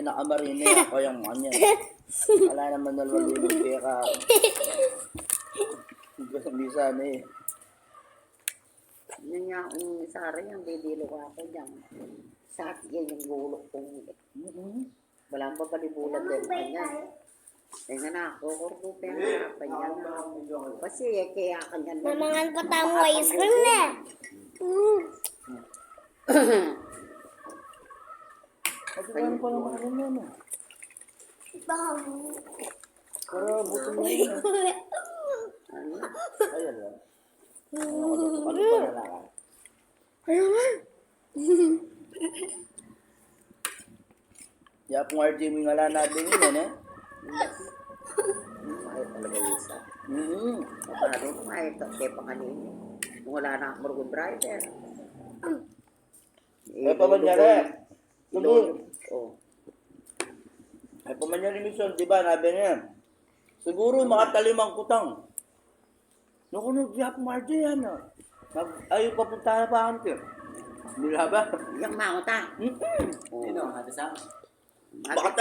Nakamarine ako yung ano. Wala naman nalwalino pera. Hindi sana eh. Yun nga, Sara yung didilo ko ako dyan. Sa akin yung gulok kong walang papalibulat din kanya. Kaya na ako, kurkupin na kanya na. Kasi kaya kanya na. Mamangan ko tayong ice cream na. Pagkakaan pa naman ano yan ah. Para buto mo yun ah. Ano? Ayan lang. Ano pa nalakan? Ayaw nga. Kaya kung RJ mo nga lang natin yun eh. Ay talaga isa. Paano kung ay kaya pa kanina. Kung wala na akong driver. Ay pa ba niya rin? Oh. Ay pa man niya rin mission, di ba? Nabi niya. Siguro makatalimang kutang. Nakunog siya kung RJ yan ah. Ayaw papunta na pa kami. Hindi ba? Yung mauta. Sino? Hati sa Baka